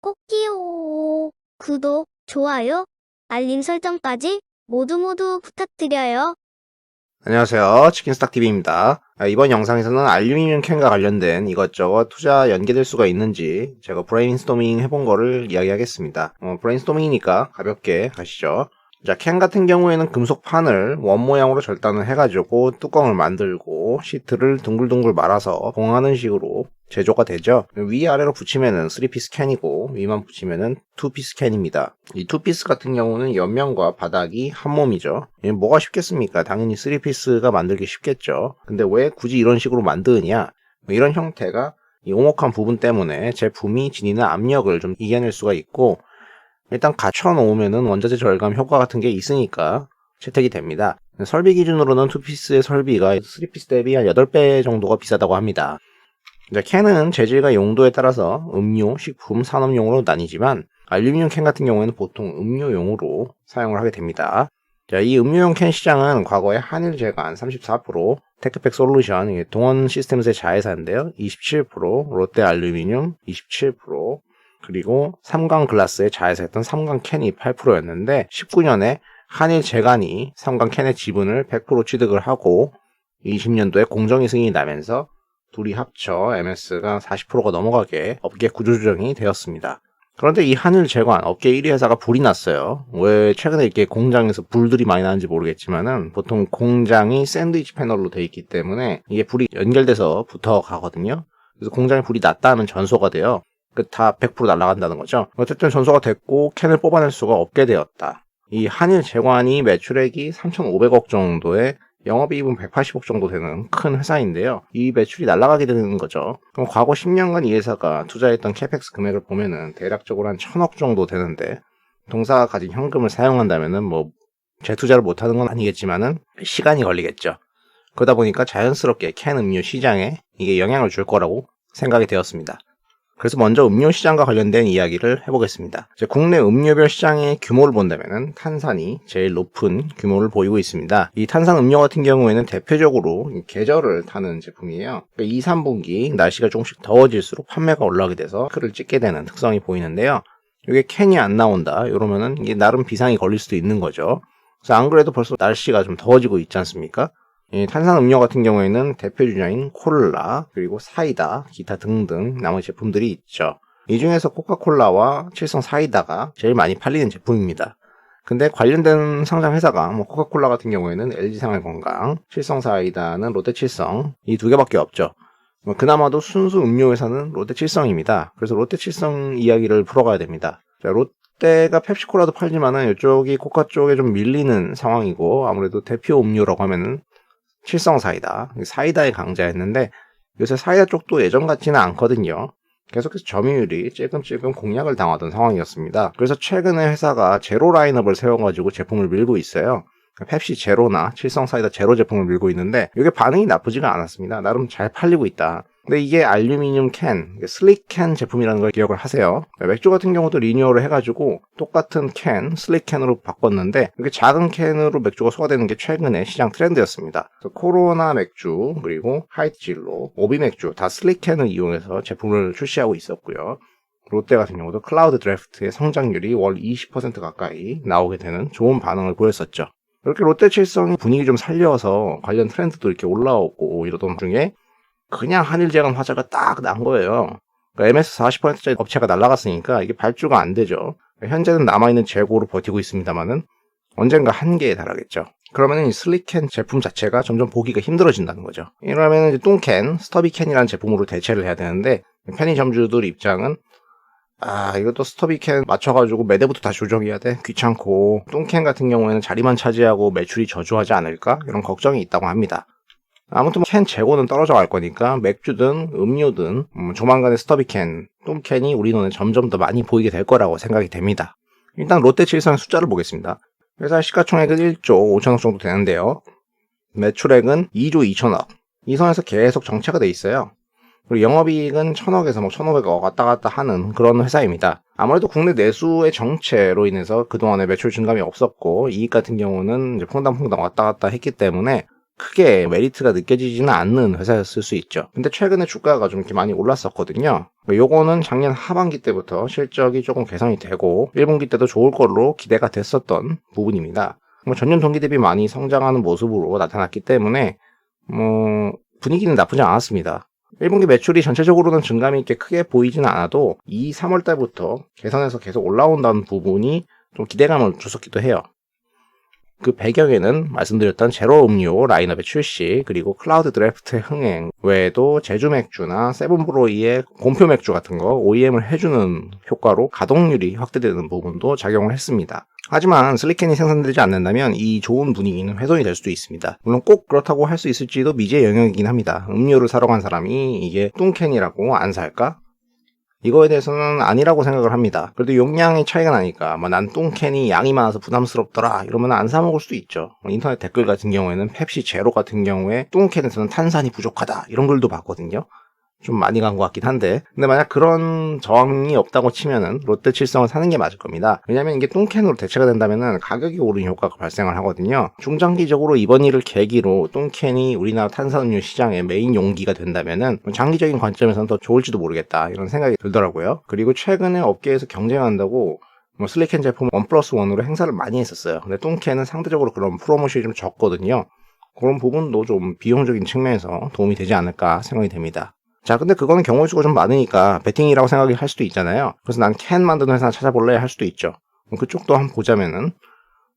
꼭지요. 구독, 좋아요, 알림 설정까지 모두 부탁드려요. 안녕하세요. 치킨스탁TV입니다. 이번 영상에서는 알루미늄 캔과 관련된 이것저것 투자 연계될 수가 있는지 제가 브레인스토밍 해본 거를 이야기하겠습니다. 브레인스토밍이니까 가볍게 가시죠. 자, 캔 같은 경우에는 금속판을 원 모양으로 절단을 해가지고 뚜껑을 만들고 시트를 둥글둥글 말아서 봉하는 식으로 제조가 되죠. 위아래로 붙이면은 3피스 캔이고 위만 붙이면은 2피스 캔입니다. 이 2피스 같은 경우는 옆면과 바닥이 한 몸이죠. 뭐가 쉽겠습니까? 당연히 3피스가 만들기 쉽겠죠. 근데 왜 굳이 이런 식으로 만드느냐? 이런 형태가 이 오목한 부분 때문에 제품이 지니는 압력을 좀 이겨낼 수가 있고, 일단 갖춰 놓으면은 원자재 절감 효과 같은 게 있으니까 채택이 됩니다. 설비 기준으로는 2피스의 설비가 3피스 대비 한 8배 정도가 비싸다고 합니다. 이제 캔은 재질과 용도에 따라서 음료, 식품, 산업용으로 나뉘지만 알루미늄 캔 같은 경우에는 보통 음료용으로 사용을 하게 됩니다. 자, 이 음료용 캔 시장은 과거에 한일제관 34%, 테크팩 솔루션, 동원 시스템스의 자회사인데요. 27%, 롯데 알루미늄 27%, 그리고 삼광글라스의 자회사였던 삼광캔이 8%였는데 19년에 한일제관이 삼광캔의 지분을 100% 취득을 하고 20년도에 공정위 승인이 나면서 둘이 합쳐 MS가 40%가 넘어가게 업계 구조조정이 되었습니다. 그런데 이 한일제관 업계 1위 회사가 불이 났어요. 왜 최근에 이렇게 공장에서 불들이 많이 나는지 모르겠지만은 보통 공장이 샌드위치 패널로 돼 있기 때문에 이게 불이 연결돼서 붙어 가거든요. 그래서 공장에 불이 났다는 전소가 돼요. 다 100% 날아간다는 거죠. 어쨌든 전소가 됐고 캔을 뽑아낼 수가 없게 되었다. 이 한일제관이 매출액이 3,500억 정도에 영업이익은 180억 정도 되는 큰 회사인데요. 이 매출이 날아가게 되는 거죠. 그럼 과거 10년간 이 회사가 투자했던 캐펙스 금액을 보면은 대략적으로 한 1,000억 정도 되는데, 동사가 가진 현금을 사용한다면은 재투자를 못하는 건 아니겠지만은 시간이 걸리겠죠. 그러다 보니까 자연스럽게 캔 음료 시장에 이게 영향을 줄 거라고 생각이 되었습니다. 그래서 먼저 음료 시장과 관련된 이야기를 해보겠습니다. 국내 음료별 시장의 규모를 본다면 탄산이 제일 높은 규모를 보이고 있습니다. 이 탄산 음료 같은 경우에는 대표적으로 계절을 타는 제품이에요. 2, 3분기 날씨가 조금씩 더워질수록 판매가 올라가게 돼서 크를 찍게 되는 특성이 보이는데요. 이게 캔이 안 나온다 이러면은 이게 나름 비상이 걸릴 수도 있는 거죠. 그래서 안 그래도 벌써 날씨가 좀 더워지고 있지 않습니까? 탄산 음료 같은 경우에는 대표 주자인 콜라, 그리고 사이다, 기타 등등 나머지 제품들이 있죠. 이 중에서 코카콜라와 칠성 사이다가 제일 많이 팔리는 제품입니다. 근데 관련된 상장 회사가 코카콜라 같은 경우에는 LG생활건강, 칠성 사이다는 롯데칠성, 이 두 개밖에 없죠. 그나마도 순수 음료 회사는 롯데칠성입니다. 그래서 롯데칠성 이야기를 풀어가야 됩니다. 자, 롯데가 펩시콜라도 팔지만은 이쪽이 코카 쪽에 좀 밀리는 상황이고, 아무래도 대표 음료라고 하면은 칠성 사이다, 사이다의 강자였는데 요새 사이다 쪽도 예전 같지는 않거든요. 계속해서 점유율이 찔끔찔끔 공략을 당하던 상황이었습니다. 그래서 최근에 회사가 제로 라인업을 세워가지고 제품을 밀고 있어요. 펩시 제로나 칠성 사이다 제로 제품을 밀고 있는데 이게 반응이 나쁘지가 않았습니다. 나름 잘 팔리고 있다. 근데 이게 알루미늄 캔, 슬릭 캔 제품이라는 걸 기억을 하세요. 맥주 같은 경우도 리뉴얼을 해가지고 똑같은 캔, 슬릭 캔으로 바꿨는데 이렇게 작은 캔으로 맥주가 소화되는 게 최근에 시장 트렌드였습니다. 그래서 코로나 맥주, 그리고 하이트 진로, 오비 맥주 다 슬릭 캔을 이용해서 제품을 출시하고 있었고요. 롯데 같은 경우도 클라우드 드래프트의 성장률이 월 20% 가까이 나오게 되는 좋은 반응을 보였었죠. 이렇게 롯데칠성이 분위기 좀 살려서 관련 트렌드도 이렇게 올라오고 이러던 중에 그냥 한일제관 화재가 딱 난 거예요. 그러니까 MS 40%짜리 업체가 날아갔으니까 이게 발주가 안 되죠. 현재는 남아있는 재고로 버티고 있습니다만은 언젠가 한계에 달하겠죠. 그러면 이 슬릭캔 제품 자체가 점점 보기가 힘들어진다는 거죠. 이러면 이제 똥캔, 스터비캔이라는 제품으로 대체를 해야 되는데 편의점주들 입장은 이것도 스터비캔 맞춰가지고 매대부터 다 조정해야 돼. 귀찮고 똥캔 같은 경우에는 자리만 차지하고 매출이 저조하지 않을까? 이런 걱정이 있다고 합니다. 아무튼 캔 재고는 떨어져 갈 거니까 맥주든 음료든 조만간에 스터비캔, 똥캔이 우리 눈에 점점 더 많이 보이게 될 거라고 생각이 됩니다. 일단 롯데칠성의 숫자를 보겠습니다. 회사 시가총액은 1조 5천억 정도 되는데요. 매출액은 2조 2천억. 이 선에서 계속 정체가 돼 있어요. 그리고 영업이익은 1,000억에서 1,500억 왔다 갔다 하는 그런 회사입니다. 아무래도 국내 내수의 정체로 인해서 그동안에 매출 증감이 없었고 이익 같은 경우는 이제 퐁당퐁당 왔다 갔다 했기 때문에 크게 메리트가 느껴지지는 않는 회사였을 수 있죠. 근데 최근에 주가가 좀 이렇게 많이 올랐었거든요. 요거는 작년 하반기 때부터 실적이 조금 개선이 되고 1분기 때도 좋을 걸로 기대가 됐었던 부분입니다. 전년 동기 대비 많이 성장하는 모습으로 나타났기 때문에 분위기는 나쁘지 않았습니다. 1분기 매출이 전체적으로는 증감이 있게 크게 보이지는 않아도 2, 3월 달부터 개선해서 계속 올라온다는 부분이 좀 기대감을 줬었기도 해요. 그 배경에는 말씀드렸던 제로 음료 라인업의 출시, 그리고 클라우드 드래프트의 흥행 외에도 제주 맥주나 세븐브로이의 곰표 맥주 같은 거 OEM을 해주는 효과로 가동률이 확대되는 부분도 작용을 했습니다. 하지만 슬리캔이 생산되지 않는다면 이 좋은 분위기는 훼손이 될 수도 있습니다. 물론 꼭 그렇다고 할 수 있을지도 미지의 영역이긴 합니다. 음료를 사러 간 사람이 이게 뚱캔이라고 안 살까? 이거에 대해서는 아니라고 생각을 합니다. 그래도 용량의 차이가 나니까 난 뚱캔이 양이 많아서 부담스럽더라 이러면 안 사 먹을 수도 있죠. 인터넷 댓글 같은 경우에는 펩시 제로 같은 경우에 뚱캔에서는 탄산이 부족하다 이런 글도 봤거든요. 좀 많이 간 것 같긴 한데, 근데 만약 그런 저항이 없다고 치면은 롯데 칠성을 사는 게 맞을 겁니다. 왜냐면 이게 뚱캔으로 대체가 된다면은 가격이 오르는 효과가 발생을 하거든요. 중장기적으로 이번 일을 계기로 뚱캔이 우리나라 탄산음료 시장의 메인 용기가 된다면은 장기적인 관점에서는 더 좋을지도 모르겠다 이런 생각이 들더라고요. 그리고 최근에 업계에서 경쟁한다고 슬리캔 제품 1+1으로 행사를 많이 했었어요. 근데 뚱캔은 상대적으로 그런 프로모션이 좀 적거든요. 그런 부분도 좀 비용적인 측면에서 도움이 되지 않을까 생각이 됩니다. 자, 근데 그거는 경우의 수가 좀 많으니까 베팅이라고 생각을 할 수도 있잖아요. 그래서 난 캔 만드는 회사 찾아볼래 할 수도 있죠. 그쪽도 한번 보자면은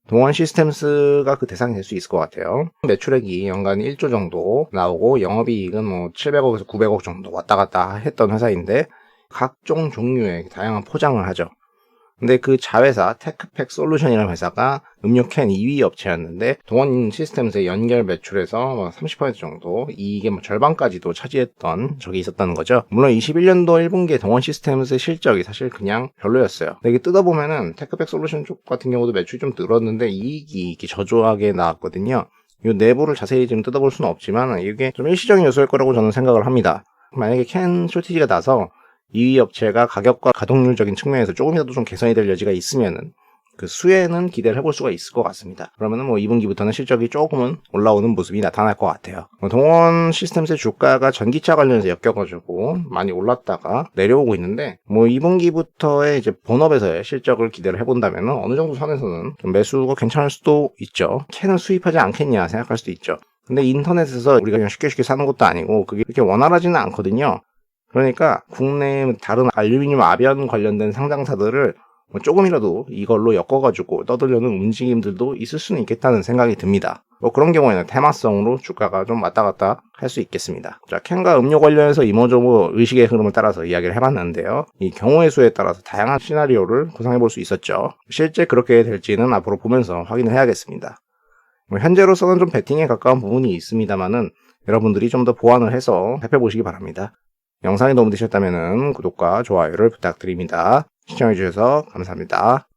동원 시스템스가 그 대상이 될 수 있을 것 같아요. 매출액이 연간 1조 정도 나오고 영업이익은 700억에서 900억 정도 왔다 갔다 했던 회사인데 각종 종류의 다양한 포장을 하죠. 근데 그 자회사 테크팩 솔루션이라는 회사가 음료 캔 2위 업체였는데 동원 시스템스의 연결 매출에서 30% 정도 이게 절반까지도 차지했던 적이 있었다는 거죠. 물론 21년도 1분기에 동원 시스템스의 실적이 사실 그냥 별로였어요. 근데 이게 뜯어보면은 테크팩 솔루션 쪽 같은 경우도 매출이 좀 늘었는데 이익이 이렇게 저조하게 나왔거든요. 이 내부를 자세히 좀 뜯어볼 수는 없지만 이게 좀 일시적인 요소일 거라고 저는 생각을 합니다. 만약에 캔 쇼티지가 나서 2위 업체가 가격과 가동률적인 측면에서 조금이라도 좀 개선이 될 여지가 있으면은 그 수혜는 기대를 해볼 수가 있을 것 같습니다. 그러면은 2분기부터는 실적이 조금은 올라오는 모습이 나타날 것 같아요. 동원 시스템스의 주가가 전기차 관련해서 엮여가지고 많이 올랐다가 내려오고 있는데 2분기부터의 이제 본업에서의 실적을 기대를 해본다면은 어느 정도 선에서는 좀 매수가 괜찮을 수도 있죠. 캔을 수입하지 않겠냐 생각할 수도 있죠. 근데 인터넷에서 우리가 그냥 쉽게 사는 것도 아니고 그게 그렇게 원활하지는 않거든요. 그러니까 국내 다른 알루미늄 아변 관련된 상장사들을 조금이라도 이걸로 엮어가지고 떠들려는 움직임들도 있을 수는 있겠다는 생각이 듭니다. 그런 경우에는 테마성으로 주가가 좀 왔다 갔다 할 수 있겠습니다. 자, 캔과 음료 관련해서 이모저모 의식의 흐름을 따라서 이야기를 해봤는데요. 이 경우의 수에 따라서 다양한 시나리오를 구상해볼 수 있었죠. 실제 그렇게 될지는 앞으로 보면서 확인을 해야겠습니다. 현재로서는 좀 베팅에 가까운 부분이 있습니다만은 여러분들이 좀 더 보완을 해서 살펴보시기 바랍니다. 영상이 도움되셨다면 구독과 좋아요를 부탁드립니다. 시청해주셔서 감사합니다.